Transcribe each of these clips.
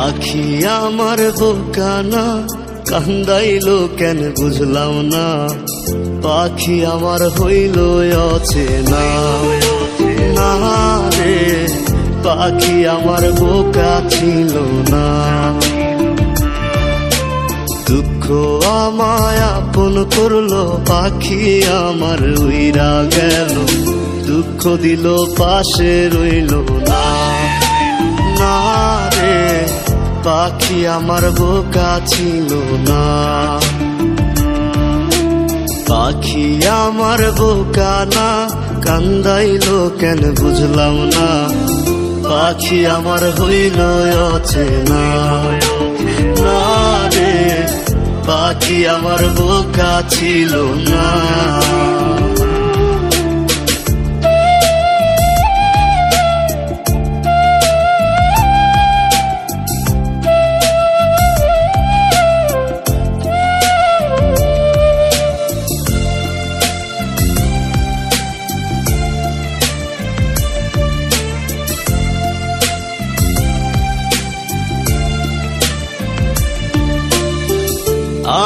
পাখি আমার বোকা না, কান্দাইলো কেন বুঝলাম না। পাখি আমার হইল অচেনা না রে, পাখি আমার বোকা ছিল না। দুঃখ আমায় আপন করলো, পাখি আমার উইরা গেল। দুঃখ দিল পাশে রইল না, না রে পাখি আমার বোকা ছিল না। পাখি আমার বোকা না, কান্দাইলো কেন বুঝলাম না। পাখি আমার হইল অচেনা না রে, পাখি আমার বোকা ছিল না।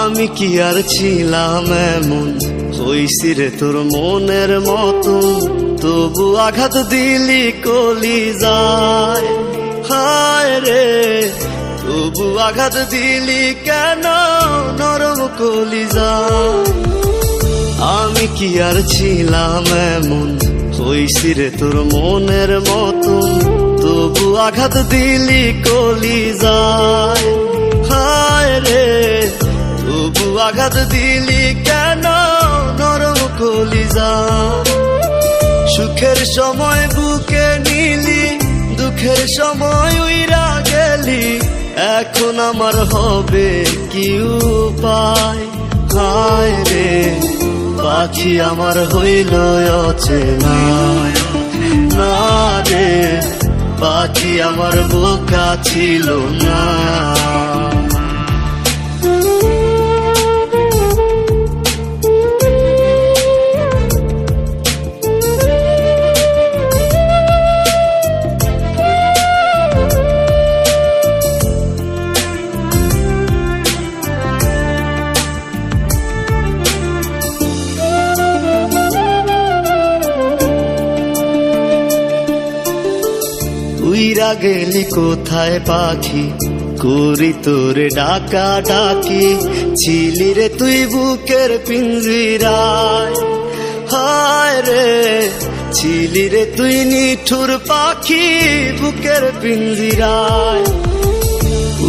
আমি কি আর ছিলাম এমন, হইছি রে তোর মনের মতন। তবু আঘাত দিলি কলিজায়, হায় রে তবু আঘাত দিলি কেন নরম কলিজায়। আমি কি আর ছিলাম এমন, হইছি রে তোর মনের মতন। তবু আঘাত দিলি কলিজায়, হায় রে তবু আঘাত দিলি কেন নরম কলিজায়। সুখের সময় বুকে নিলি, দুঃখের সময় উইরা গেলি। এখন আমার হবে কি উপায়, হায় রে পাখি আমার হইল অচেনা না রে, পাখি আমার বোকা ছিল না। উইরা গেলি কোথায় পাখি, করি তোরে ডাকা ডাকি। ছিলি রে তুই বুকের পিঞ্জিরায়, হায় রে ছিলি রে তুই নিঠুর পাখি বুকের পিঞ্জিরায়।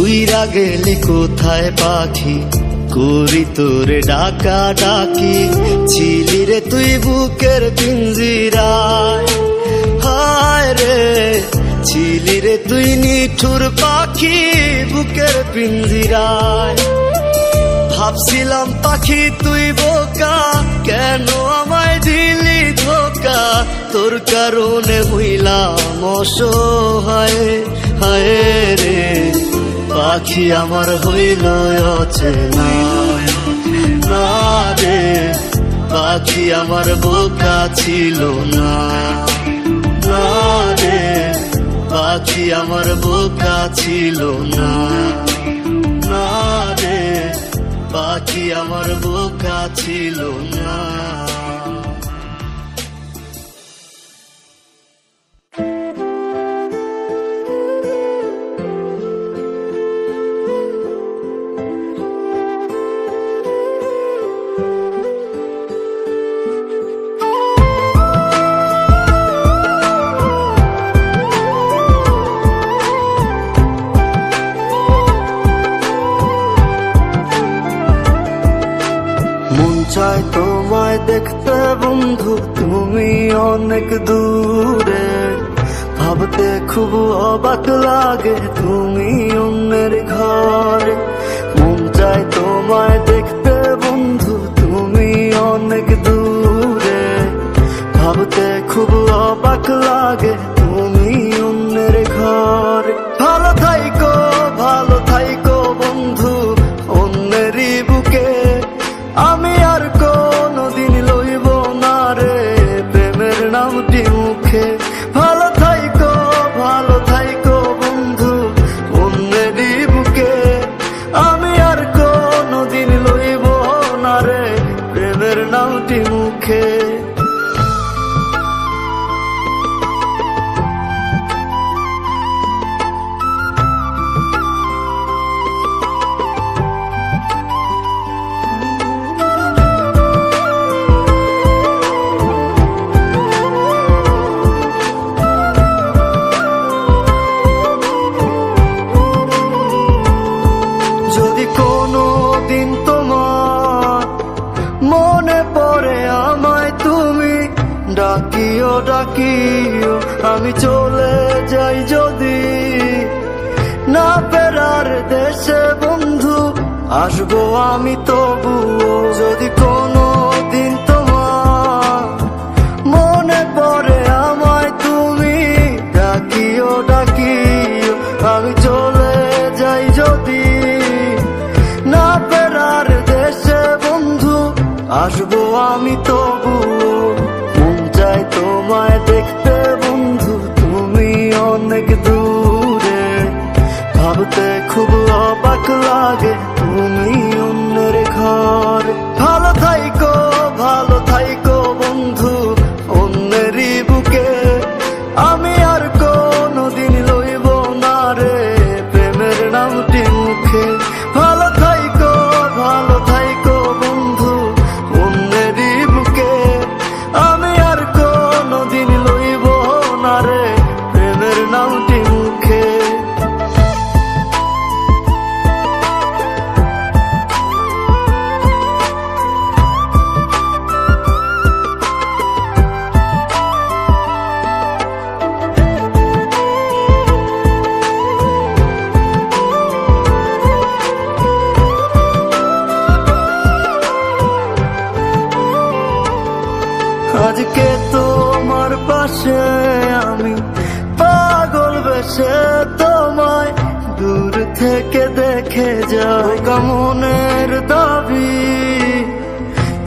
উইরা গেলি কোথায় পাখি, করি তোরে ডাকা ডাকি। ছিলি রে তুই বুকের পিঞ্জিরায়, হায় রে ছিলি রে তুই নিঠুর পাখি বুকের পিঞ্জিরায়। ভাবছিলাম পাখি তুই বোকা, কেন আমায় দিলি ধোকা। তোর কারণে হইলাম অসহায়, হায় রে পাখি আমার হইল অচেনা না রে, পাখি আমার বোকা ছিল না, না রে পাখি আমার বোকা ছিল না, না রে পাখি আমার বোকা ছিল না। চাই তোমায় দেখতে বন্ধু, তুমি অনেক দূরে। ভাবতে খুব অবাক লাগে তুমি অন্যের ঘরে। মন চাই তোমায় দেখতে বন্ধু, তুমি অনেক দূরে। ভাবতে খুব অবাক লাগে তুমি অন্যের ঘরে। ভালো থাইকো বন্ধু অন্যেরই বুকে। আমি আর কোনদিন লইব না রে প্রেমের নামটি মুখে। ভালো থাইকো বন্ধু অন্যেরই আমি চলে যাই যদি, না ফেরার দেশে বন্ধু আসবো আমি তবুও। যদি কোনো দিন তোমার মনে পড়ে আমায় তুমি ডাকিও ডাকিও, আমি চলে যাই যদি, না ফেরার দেশে বন্ধু আসবো আমি তবুও। মন চাই তোমায় দেখতে বন্ধু, তুমি অনেক দূরে, ভাবতে খুব অবাক লাগে তুমি অন্যের ঘর। ভালো থাইকো বন্ধু অন্যেরই বুকে, আমি আর কোনোদিন লইব না রে প্রেমের নামটি মুখে। ভালো থাইকো বন্ধু অন্যেরই বুকে, আমি আর কোনোদিন লইব না রে প্রেমের নামটি মুখে। আজকে তোমার পাশে আমি পাগল বেশে তোমায় দূর থেকে দেখে যাই। মনের দাবি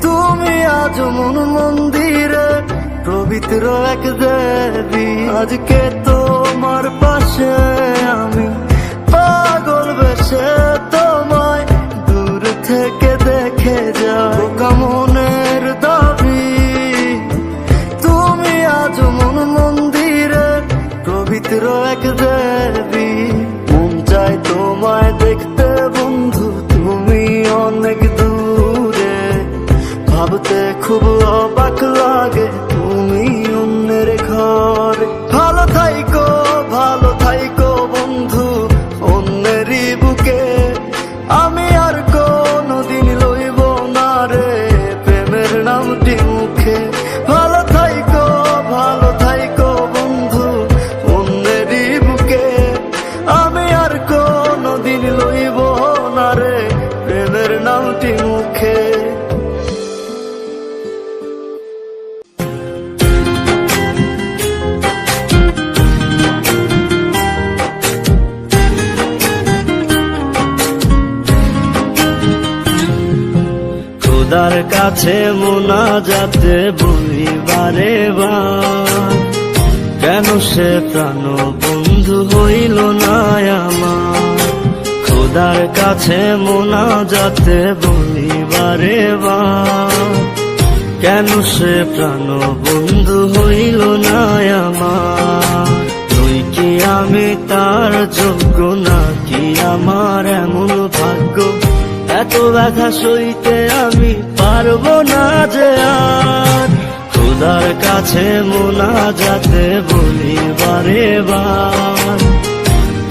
তুমি আজ মন মন্দিরে পবিত্র এক দেবী। আজকে তোমার পাশে আমি পাগল বেশে তোমায় দূর থেকে দেখে যাই। মনের দাবি তুমি আজ মন মন্দিরে পবিত্র এক দেবী। মন চাই তোমায় দেখতে বন্ধু, তুমি অনেক দূরে, ভাবতে খুব অবাক লাগে তুমি অন্যের ঘর। ভালো থাইকো বন্ধু অন্যেরই বুকে, আমি আর কোনোদিন লইব না রে প্রেমের নামটি মুখে। ভালো থাইকো বন্ধু অন্যেরই বুকে, আমি আর কোনোদিন লইব না রে প্রেমের নামটি মুখে। খোদার কাছে মোনাজাতে বলি বারে বার, কেন সে প্রাণ বন্ধু হইল না আমার। খোদার কাছে মোনাজাতে বলি বারে বার, কেন সে প্রাণ বন্ধু হইল না আমার। তুই কি আমি তার যোগ্য নাকি আমার এমন ভাগ্য, এত ব্যথা সইতে আমি পারবো না যে আর। খোদার কাছে মোনাজাতে বলি বারে বার,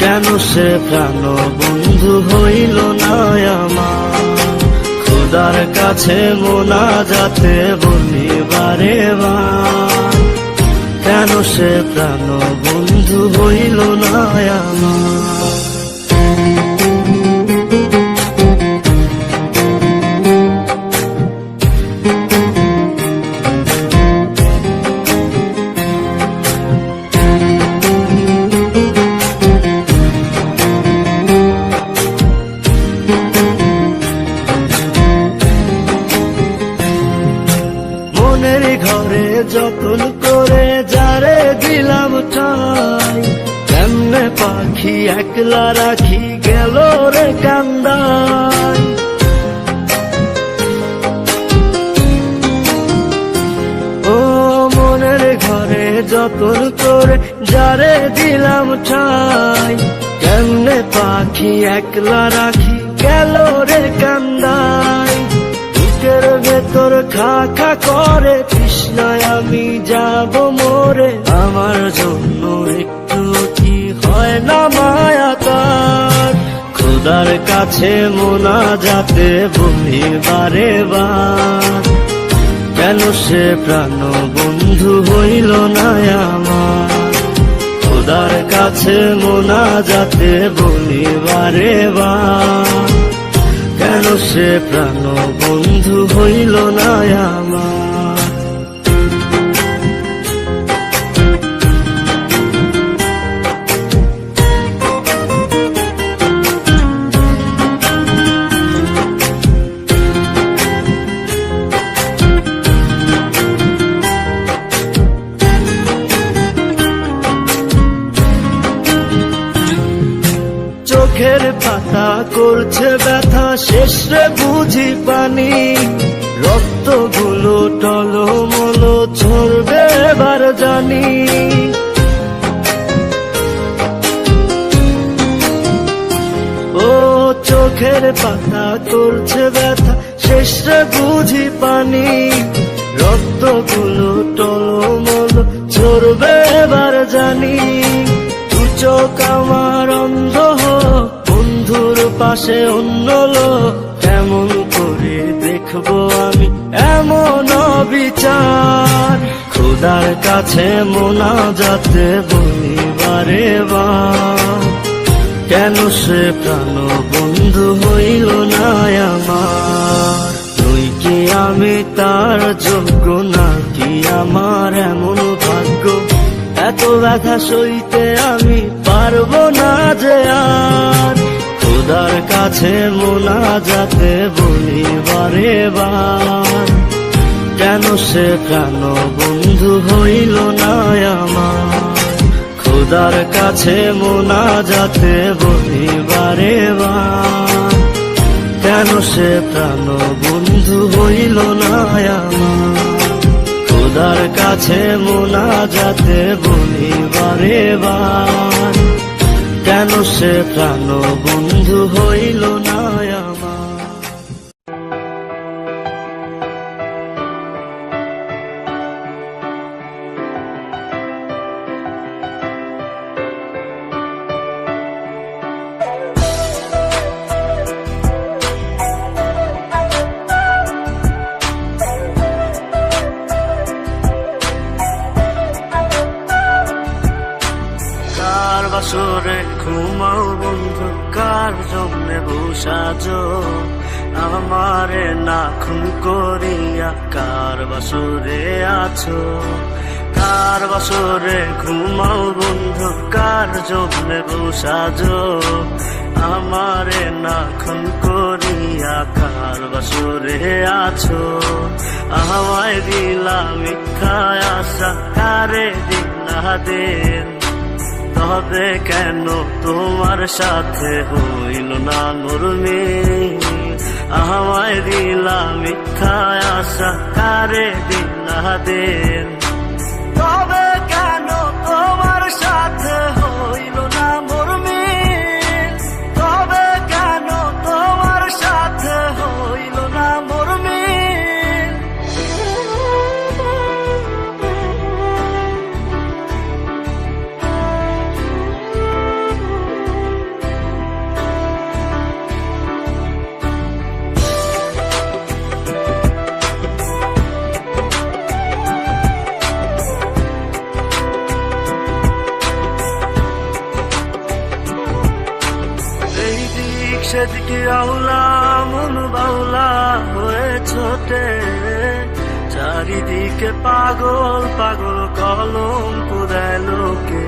কেন সে প্রাণ বন্ধু হইল না আমার। খোদার কাছে মোনাজাতে বলি বারে বার, কেন সে প্রাণ বন্ধু হইল না আমার। যতন করে যারে দিলাম ঠাই, কেমনে পাখি একলা রাখি গেল রে কান্দাই। ও মনের ঘরে যতন করে যারে দিলাম ঠাই, কেমনে পাখি একলা রাখি গেল রে কান্দাই। বুকের ভেতর খা খা করে তৃষ্ণায় আমি যাব মরে, আমার জন্য একটু কি হয় না মায়া তার। খোদার কাছে মোনাজাতে বলি বারে বার, কেন সে প্রাণ বন্ধু হইল না আমার। কাছে মোনাজাতে বলি বারে বার, কেন সে প্রাণ বন্ধু হইল না আমার। চোখের পাতা করছে ব্যথা, শেষে বুঝি পানি, রক্তগুলো টলমল ঝরবে এবার জানি। ও চোখের পাতা করছে ব্যথা, শেষে বুঝি পানি, রক্তগুলো টলমল ঝরবে এবার জানি। দু চোখ আমার অন্ধ হোক, বন্ধুর পাশে অন্য লোক, কেমন করে দেখবো আমি এমন অবিচার। খোদার কাছে মোনাজাতে বলি বারে বার, কেন সে প্রাণ বন্ধু হইল না আমার। তুই কি আমি তার যোগ্য, নাকি আমার এমন ভাগ্য, এত ব্যথা সইতে আমি পারবো না যে আর। খোদার কাছে মোনাজাতে বলি বারে বার, কেন সে প্রাণ বন্ধু হইল না আমার। খোদার কাছে মোনাজাতে বলি বারে বার, কেন সে প্রাণ বন্ধু হইল না আমার। খোদার কাছে মোনাজাতে বলি বারে বার, কেন সে প্রাণ বন্ধু হইল না আমার। বাসরে ঘুমাও বন্ধু, কার জন্যে বসাজো আমারে না খুন করিয়া, কার বাসরে আছো। কার বাসরে ঘুমাও বন্ধু, কার জন্যে বসাজো আমারে না খুন করিয়া, কার বাসরে আছো। আমায় দিলা মিথ্যা আশা, কারে দিলা দিন, তবে কেন তোমার সাথে হইল না নরমি। আমায় দিলা মিথ্যা আশা, কারে দিলা দিন, তবে কেন তোমার সাথে হইল না মরমি। তবে কেন তোমার সাথে হইল না মরমি। সেদিকে আউলা মন বাউলা হয়ে ছোটে, চারিদিকে পাগল পাগল কলঙ্ক দেয় লোকে।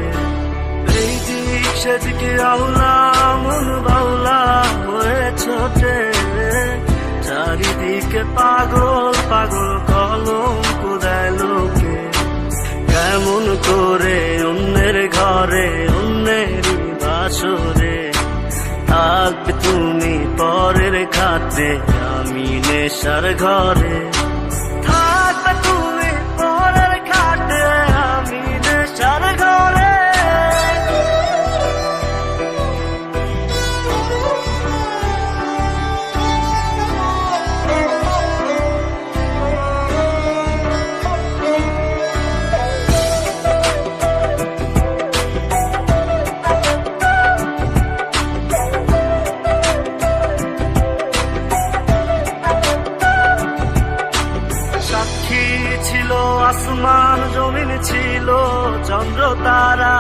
এই দিক সেদিকে আউলা মন বাউলা হয়ে ছোটে, চারিদিকে পাগল পাগল কলঙ্ক দেয় লোকে। কেমন করে অন্যের ঘরে অন্যেরই বাসরে থাকবে তুমি পরের খাতে, আমি নেশার ঘরে। থাকবে তুমি পরের খাতে, আমি নেশার ঘরে। আসমান জমিন ছিল চন্দ্র তারা,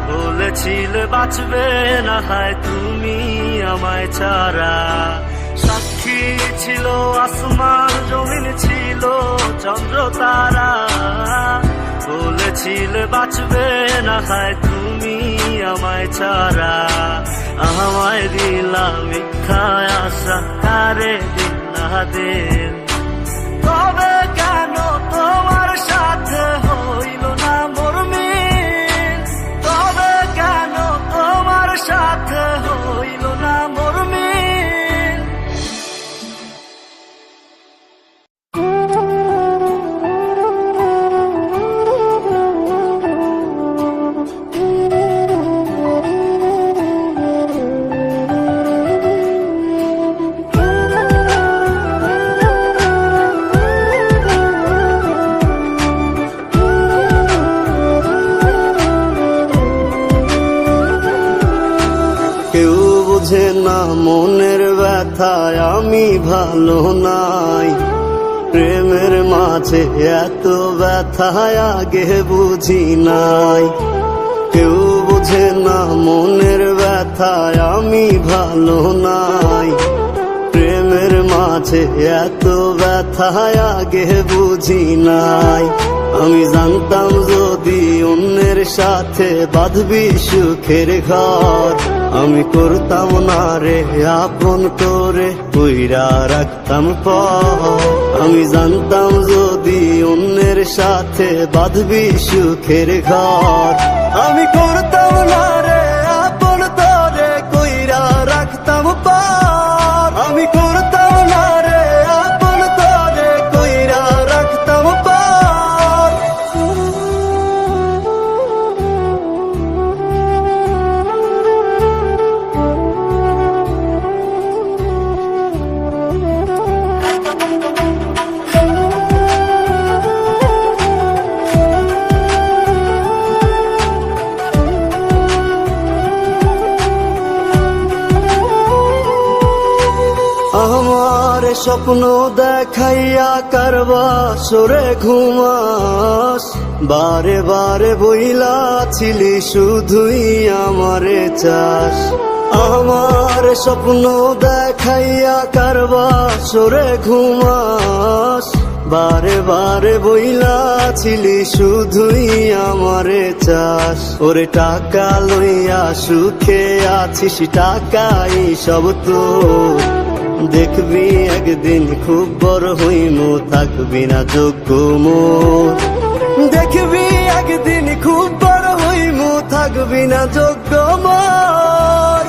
বলেছিলে বাঁচবে না হয় তুমি আমায় ছাড়া। সাক্ষী ছিল আসমান, জমিন ছিল চন্দ্র তারা। বলেছিলে বাঁচবে না হয় তুমি আমায় ছাড়া। আমায় দিলা মিথ্যা আশা, কারে দিলা দিল। তবে কেন তোমার সাথে হইল না মোর মিল? তবে কেন তোমার সাথে হইল না মোর মিল? কেউ বোঝে না মনের ব্যথায় আমি ভালো নাই। প্রেমের মাঝে এত ব্যথায় আগে বুঝি নাই। কেউ বোঝে না মনের ব্যথায় আমি ভালো নাই। প্রেমের মাঝে এত ব্যথায় আগে বুঝি নাই। আমি জানতাম যদি অন্যের সাথে বাঁধবি সুখের ঘর, আমি করতাম না রে আপন করে কইরা রাখতাম পর। আমি জানতাম যদি অন্যের সাথে বাঁধবি সুখের ঘর, আমি করতাম না রে আপন করে কইরা রাখতাম পর। আমি করতাম না রে আপন করে কইরা রাখতাম পর। আমার স্বপ্ন দেখাইয়া কারবা সরে ঘুমাস, বারে বারে বইলা ছিলি শুধুই আমারে চাস। আমার স্বপ্ন দেখাইয়া কারবা সরে ঘুমাস, বারে বারে বইলা ছিলি শুধুই আমারে চাস। ওরে টাকা লইয়া সুখে আছিস, টাকাই সব তো। দেখবি একদিন খুব বড় হইমু, থাকবি না যোগ্য মোর। দেখবি একদিন খুব বড় হইমু, থাকবি না যোগ্য মোর।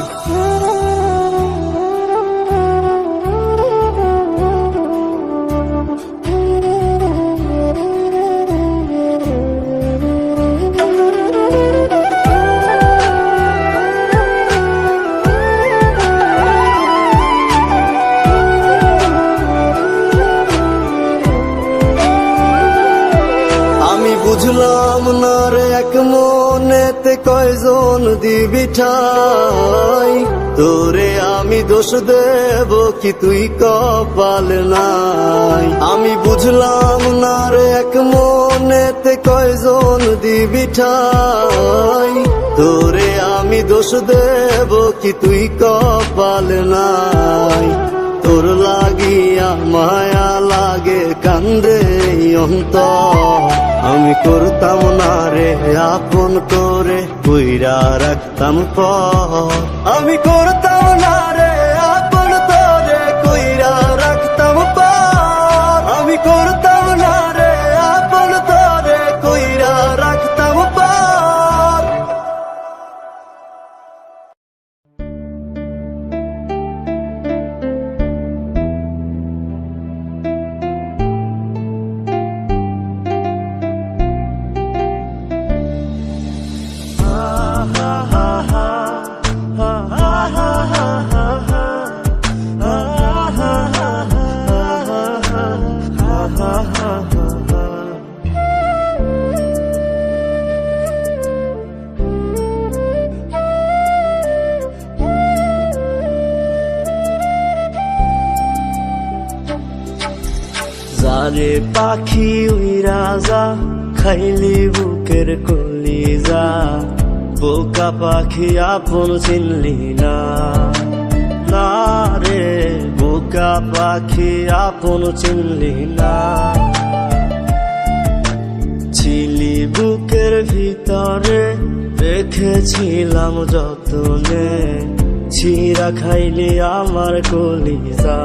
বুঝলাম না রে এক মনেতে কয়জন দিবি ঠাই। তোরে আমি দোষ দেব কি তুই কপাল নাই। আমি বুঝলাম না রে এক মনেতে কয়জন দিবি ঠাই। তোরে আমি দোষ দেব কি তুই কপাল নাই। তোর লাগিয়া মায়া লাগে কান্দে অন্তর, আমি করতাম না রে আপন করে কইরা রাখতাম পর। আমি করতাম না রে আপন করে কইরা রাখতাম পর। আমি করতাম না রে আপন করে কইরা রাখতাম পর। যারে পাখি উইরা যা, খাইলি বুকের কলিজা। বোকা পাখি আপন চিনলি না, না রে বোকা পাখি আপন চিনলি না। ছিলি বুকের ভিতরে রেখেছিলাম যতনে, ছিঁড়া খাইলি আমার কলিজা।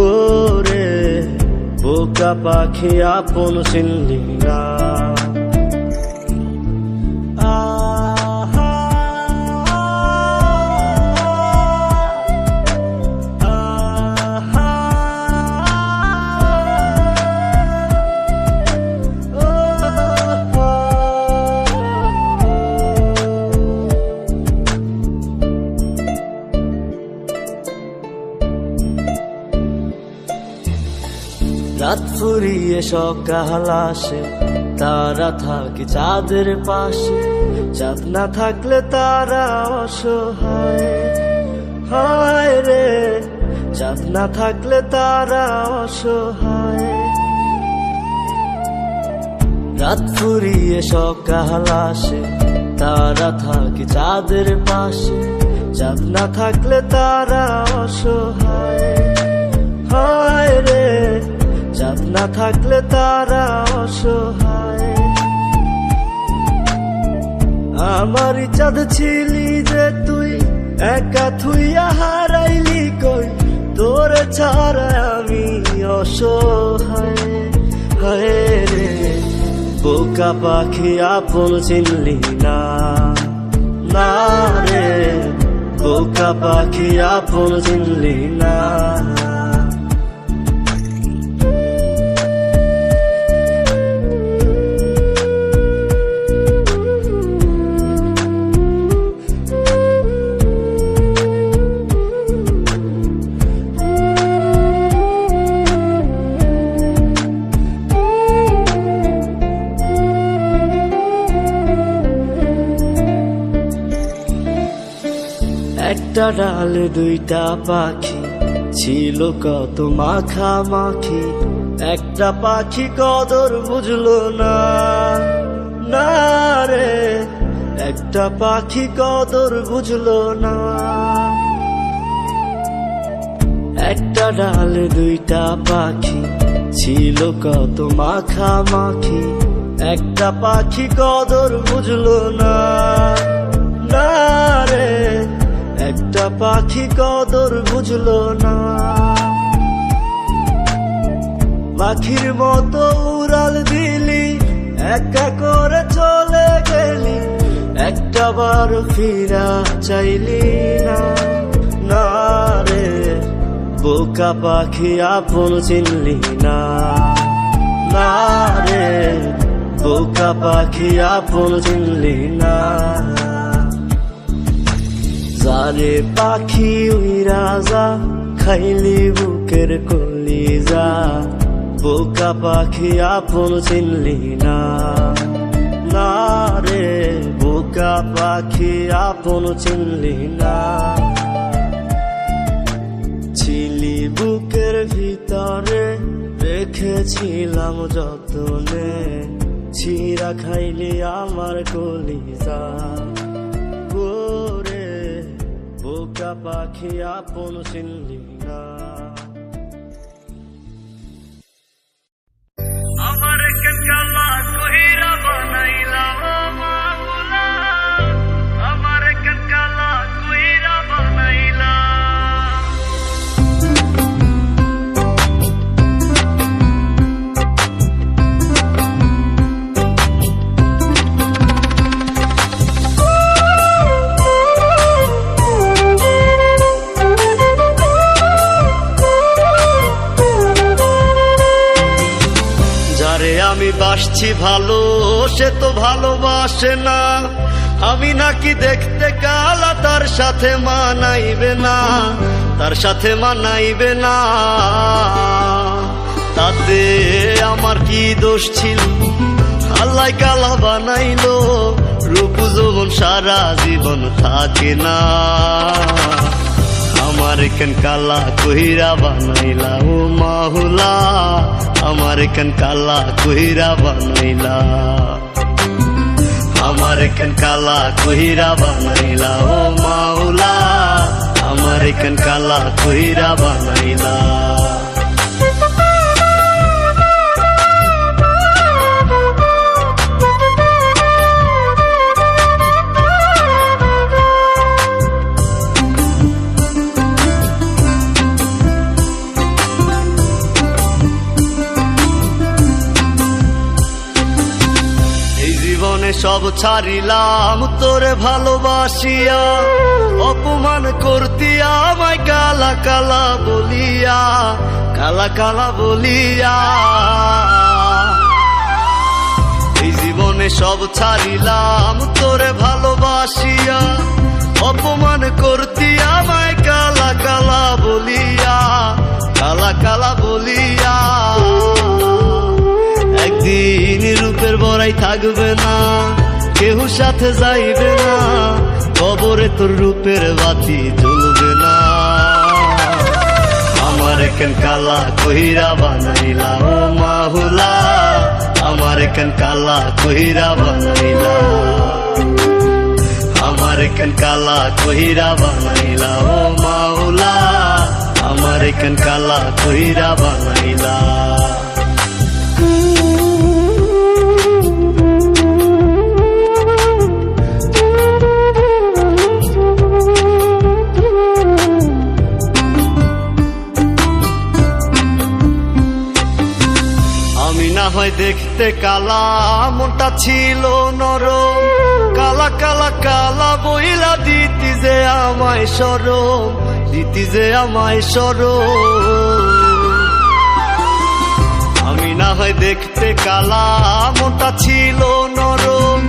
ওরে বোকা পাখি আপন চিনলি না। রাত ফুরিয়ে সকাল আসে, তারা থাকে চাঁদের পাশে। চাঁদ না থাকলে তারা অসহায়, হায় রে চাঁদ না থাকলে তারা অসহায়। রাত ফুরিয়ে সকাল আসে, তারা থাকে চাঁদের পাশে। চাঁদ না থাকলে তারা অসহায়, হায় রে চাঁদ না থাকলে তারা অসহায়। আমারই চাঁদ ছিলি যে তুই, একা থুইয়া হারাইলি কই। তোর ছাড়া আমি অসহায়, হায় রে বোকা পাখি আপন চিনলি না, না রে বোকা পাখি আপন চিনলি না। একটা ডালে দুইটা পাখি, ছিল কত মাখামাখি। একটা পাখি কদর বুঝলো না, না রে একটা পাখি কদর বুঝলো না। একটা ডালে দুইটা পাখি, ছিল কত মাখামাখি। একটা পাখি কদর বুঝলো না, না রে একটা পাখি কদর বুঝলো না। পাখির মতো উড়াল দিলি, একা করে চলে গেলি। একটা বার ফিরা চাইলি না, না রে বোকা পাখি আপন চিনলি না, না রে বোকা পাখি আপন চিনলি না। যারে পাখি উইরা যা, খাইলি বুকের কলিজা। বোকা পাখি আপন চিনলি না, না রে বোকা পাখি আপন চিনলি না। ছিলি বুকের ভিতরে রেখেছিলাম যতনে, ছিঁড়া খাইলি আমার কলিজা। ওরে বোকা পাখি আপন চিনলি না। আমার কালা কহিরা বানাইলা মাগুলা, আমার কালা কহিরা বানাইলা। আমি বাসছি ভালো, সে তো ভালোবাসে না। আমি নাকি দেখতে কালা, তার সাথে মানাইবে না, তার সাথে মানাইবে না। তাতে আমার কি দোষ ছিল, আল্লাহ কালা বানাইলো। রূপ যৌবন সারা জীবন থাকে না। আমার কেন কালা কহিরা বানাইলা ও মাহুলা, আমার কেন কালা কহিরা বানাইলা। আমার আমার কেন কালা কইরা বানাইলা ও মাওলা, আমার কেন কালা কইরা বানাইলা। সব ছাড়িলাম তোরে ভালোবাসিয়া, অপমান করতি আমায় কালা কালা বলিয়া, কালা কালা বলিয়া। এই জীবনে সব ছাড়িলাম তোরে ভালোবাসিয়া, অপমান করতি আমায় কালা কালা বলিয়া, কালা কালা বলিয়া। একদিন রূপের বড়াই থাকবে না, কেউ সাথে যাইবে না, কবরে তোর রূপের বাতি জ্বলবে না। আমার কেন কালা কইরা বানাইলা ও মাওলা, আমার কেন কালা কইরা বানাইলা, আমার কেন কালা কইরা বানাইলা ও মাওলা, আমার কেন কালা কইরা বানাইলা। হয় দেখতে কালা, মনটা ছিল নরম, কালা কালা কালা বইলা দিতি যে আমায় সরম, দিতি যে আমায় সরম। আমি না হয় দেখতে কালা, মনটা ছিল নরম,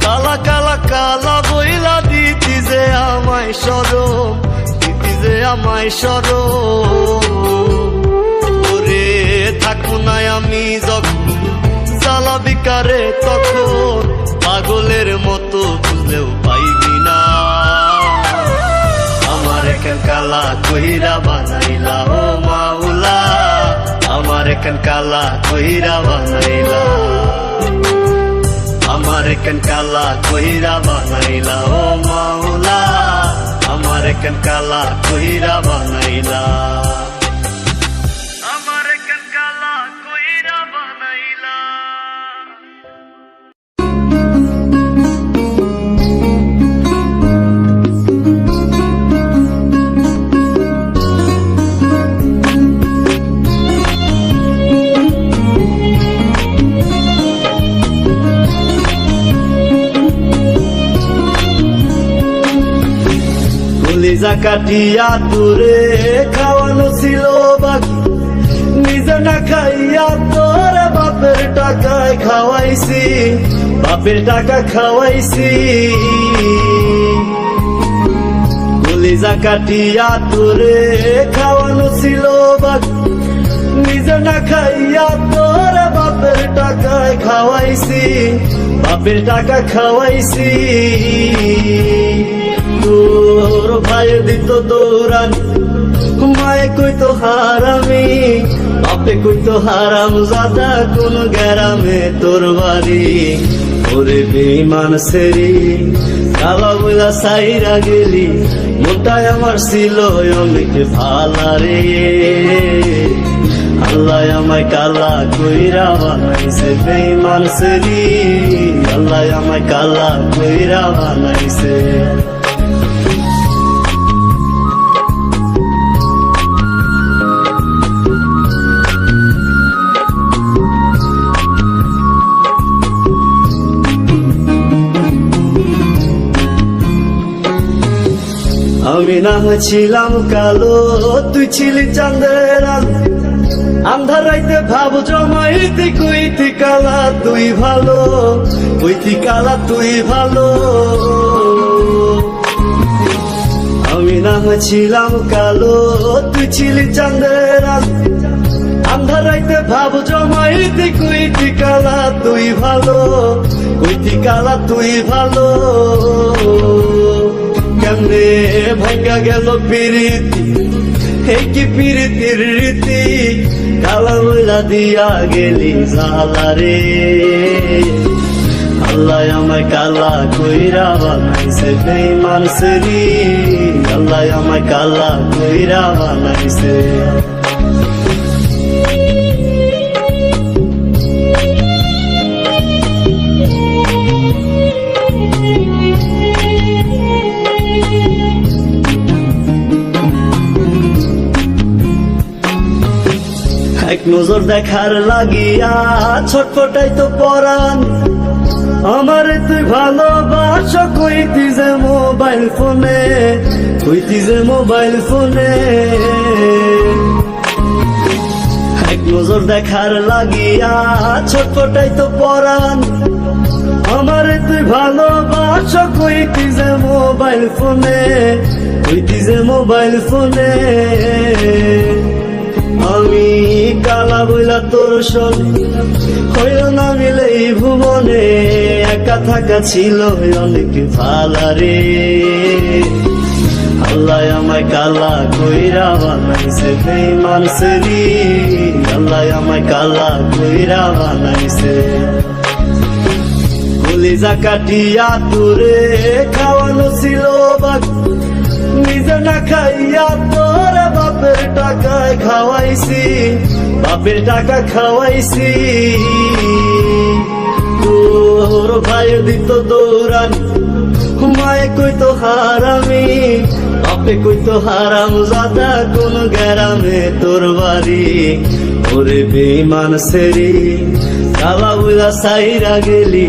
কালা কালা কালা বইলা দিতি যে আমায় সরম, দিতি যে আমায় সরম। ওরে থাকবো না আমি যখন জ্বালা বিকারে, তখন পাগলের মতো বুঝলেও পাইবি না। আমার কেন কালা কইরা বানাইলা ও মাওলা, আমার কেন কালা কইরা বানাইলা, আমার কেন কালা কইরা বানাইলা ও মাওলা, আমার কেন কালা কইরা বানাইলা। কলিজা কাটিয়া তোরে খাওয়ানো ছিল বাকি, নিজে না খাইয়া তোর বাপের টাকায় খাওয়াইছি, বাপের টাকা খাওয়াইছি। কলিজা কাটিয়া তোরে খাওয়ানো ছিল বাকি, নিজে না খাইয়া তোর বাপের টাকায় খাওয়াইছি, বাপের টাকা খাওয়াইছি। তোর ভাই দিত দৌড়ানি, মায়ে কইতো হারামি, বাপে কইতো হারাম জাদা, কোন গ্রামে তোর বাড়ি। ওরে বেঈমান সেরি কালা বইলা সাইরা গেলি, মোটায় আমার ছিল অনেক ভালা রে। আল্লাহ আমায় কালা কইরা বানাইছে বেঈমান সেরি, আল্লাহ আমায় কালা কইরা বানাইছে। আমি না ছিলাম কালো, তুই ছিলি চাঁদের আলো, আন্ধার রাইতে ভাব জমাইতি, কইতি কালা তুই ভালো, কইতি কালা তুই ভালো। আমি না ছিলাম কালো, তুই ছিলি চাঁদের আলো, আন্ধার রাইতে ভাব জমাইতি, কইতি কালা তুই ভালো, কইতি কালা তুই ভালো। কেমনে ভাঙ্গা গেল প্রীতি, এই কি প্রীতির রীতি, কালা বইলা দিয়া গেলি জালা রে। আল্লাহ আমায় কালা কইরা বানাইছে বেঈমান সেরি, আল্লাহ আমায় কালা কইরা বানাইছে। এক নজর দেখার লাগিয়া ছটফটাই তো পরাণ, আমারে তুই ভালোবাস কইতি যে মোবাইল ফোনে, কইতি যে মোবাইল ফোনে। এক নজর দেখার লাগিয়া ছটফটাই তো পরাণ, আমারে তুই ভালোবাস কইতি যে মোবাইল ফোনে, কইতি যে মোবাইল ফোনে। আমি কালা বইলা তোর সনে হইল না মিলে এই ভুবনে, একা থাকা ছিল অনেক ভালারে। আল্লাহ আমায় কালা কইরা বানাইছে বেঈমান সেরি, আল্লাহ আমায় কালা কইরা বানাইছে। কলিজা কাটিয়া তোরে খাওয়ানো ছিল বাকি, নিজে না খাইয়া তোর বাপের টাকায় খাওয়াইছি, বাপের টাকা খাওয়াইছি। তোর ভাই দিত দৌড়ানি, মায়ে কইতো হারামি, বাপে কইতো হারাম জাদা, কোন গ্রামে তোর বাড়ি। ওরে বেঈমান সেরি কালা বুলা সাইরা গেলি,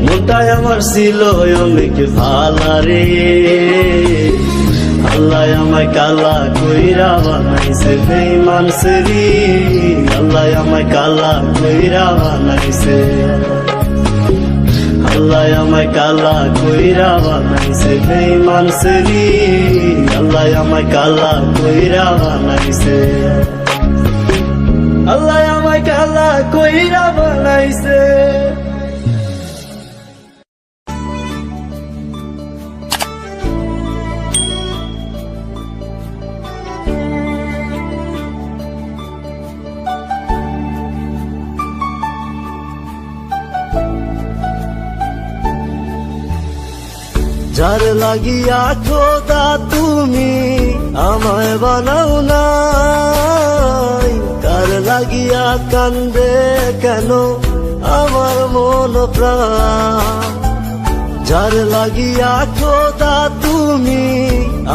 মোটায় আমার ছিল অনেক ভালারে। আল্লাহ আমায় কালা কইরা বানাইছে বেঈমান সেরি, আল্লাহ আমায় কালা কইরা বানাইছে। আল্লাহ আমায় কালা কইরা বানাইছে বেঈমান সেরি, আল্লাহ আমায় কালা কইরা বানাইছে। আল্লাহ আমায় কালা কইরা বানাইছে। যার লাগিয়া খোদা তুমি আমায় বানাও নাই, কার লাগিয়া কান্দে কেন আমার মন প্রাণ। যার লাগিয়া খোদা তুমি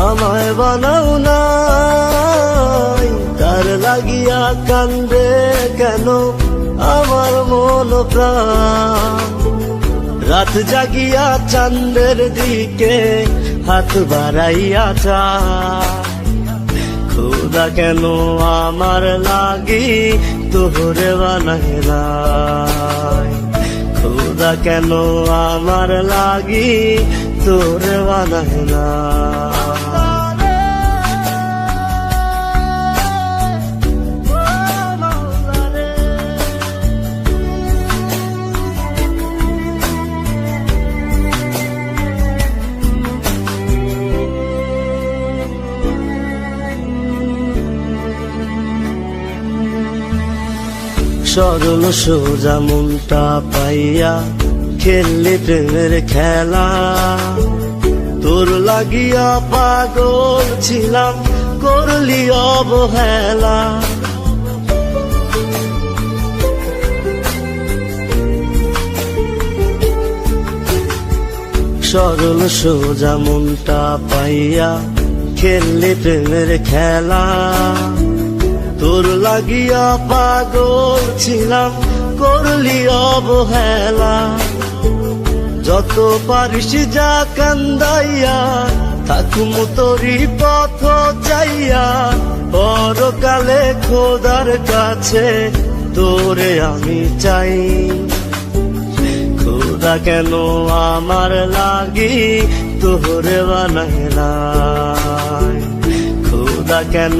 আমায় বানাও নাই, কার লাগিয়া কান্দে কেন আমার মন প্রাণ। রাত জাগিয়া চাঁদের দিকে হাত বাড়াইয়া চায়, খোদা কেন আমার লাগি তোরে বানায় নাই, খোদা কেন আমার লাগি তোরে বানায় নাই। সরল সোজা মনটা পাইয়া খেললি প্রেমের খেলা, তোর লাগিয়া পাগল ছিলাম করলি অবহেলা। সরল সোজা মনটা পাইয়া খেললি প্রেমের খেলা, তোর লাগিয়া পাগল ছিলাম করলি অবহেলা। যত পারিস যা কান্দাইয়া থাকুম তোরি পথ চাইয়া, পরকালে খোদার কাছে তোরে আমি চাই। খোদা কেন আমার লাগি তোরে বানায় নাই, খোদা কেন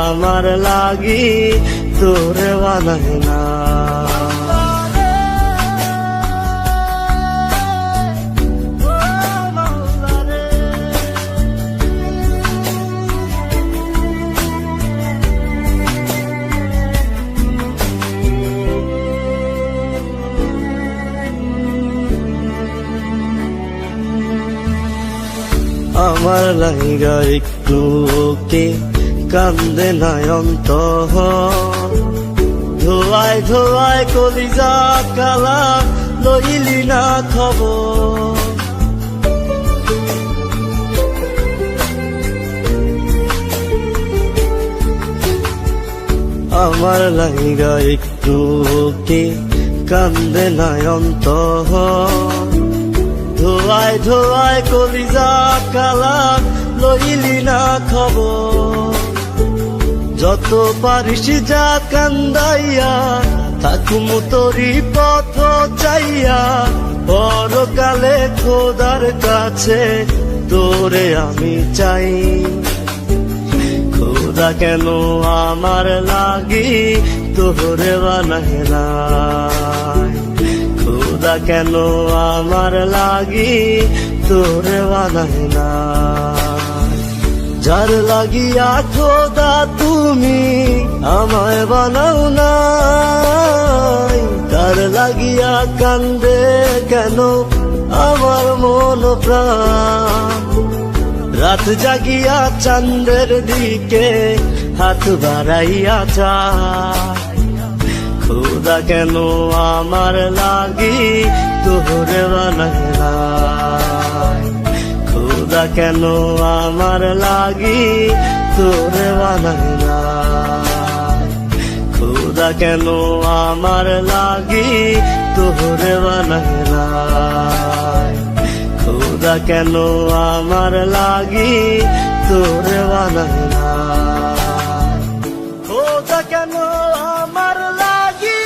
আমার লাগি তোরে বানায় নাই। আমার লাইগা একটু কে কান্দে নাই অন্তর, ধোয়ায় ধোয়ায় কলিজা কালা লইলি না খবর। আমার লাইগা একটু কে কান্দে নাই অন্তর, ধোয়ায় ধোয়ায় কলিজা কালা লইলি না খবর। যত পারিস যা কান্দাইয়া থাকুম তোরি পথ চাইয়া, পরকালে খোদার কাছে তোরে আমি চাই। খোদা কেন আমার লাগি তোরে বানায় নাই, খোদা কেন আমার লাগি তোরে বানায় নাই। যার লাগিয়া খোদা তুমি আমায় বানাও নাই, তার লাগিয়া কান্দে কেন আমার মন প্রাণ। রাত জাগিয়া চাঁদের দিকে হাত বাড়াইয়া চায়, খোদা কেন আমার লাগি তোরে বানায় নাই, খোদা কেন আমার লাগি তোরে বানায় নাই, খোদা কেন আমার লাগি তোরে বানায় নাই, খোদা কেন আমার লাগি তোরে বানায় নাই, খোদা কেন আমার লাগি।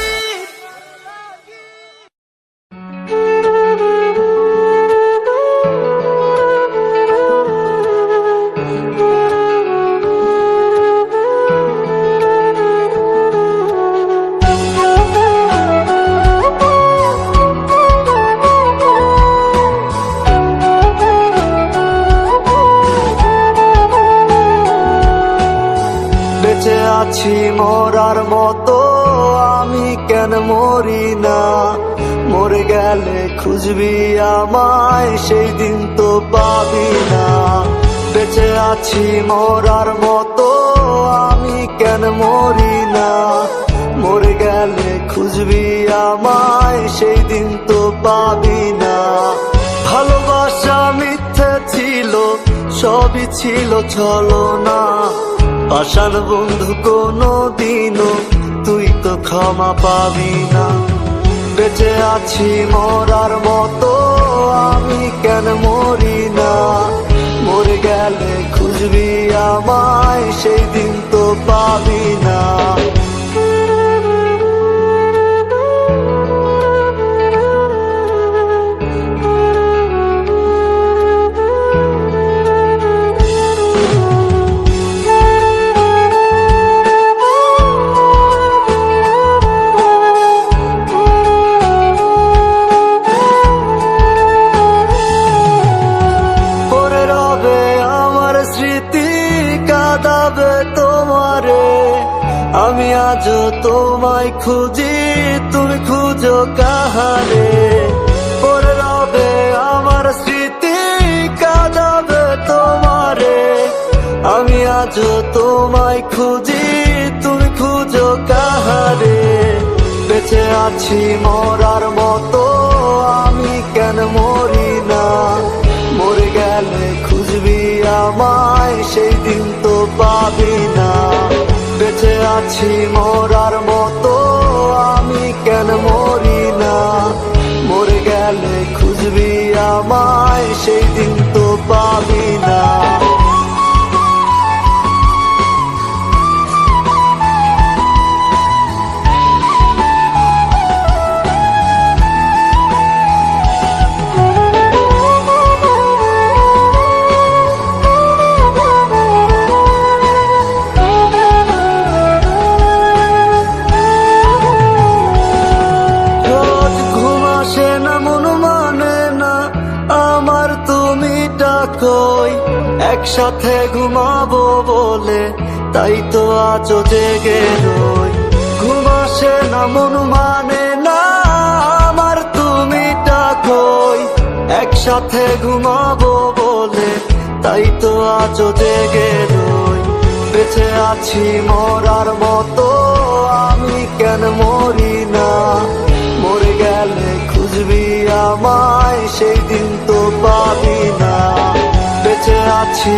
বেঁচে আছি মরার মতো আমি কেন মরি না, মরে গেলে খুঁজবি আমায় সেই দিন তো পাবি না। বেঁচে আছি মরার মতো আমি কেন মরি না, মরে গেলে খুঁজবি আমায় সেই দিন তো পাবি না। ভালোবাসা মিথ্যে ছিল, সবই ছিল ছলনা, পাষাণ বন্ধু কোনো দিনও তুই তো ক্ষমা পাবি না। বেঁচে আছি মরার মতো আমি কেন মরি না, মরে গেলে খুঁজবি আমায় সেই দিন তো পাবি না। আমি আজও তোমায় খুঁজি, তুমি খুঁজো কাহারে। পরে রবে আমার স্মৃতি কাঁদাবে তোমারে, আমি আজও তোমায় খুঁজি, তুমি খুঁজো কাহারে। বেঁচে আছি মরার মতো আমি কেন মরি না, মরে গেলে খুঁজবি আমায় সেই দিন তো পাবি না। বেঁচে আছি মরার মতো আমি কেন মরি না, মরে গেলে খুঁজবি আমায় সেই দিন তো পাবি না। কই একসাথে ঘুমাবো বলে, তাই তো আজও জেগে রই। ঘুম আসে না মন মানে না আমার, তুমি ডাকোই একসাথে ঘুমাবো বলে, তাই তো আজও জেগে রই। বেঁচে আছি মরার মতো, আমি কেন মরি না? মরে গেলে খুঁজবি আমায়, সেই দিন তো পাবি না। বেঁচে আছি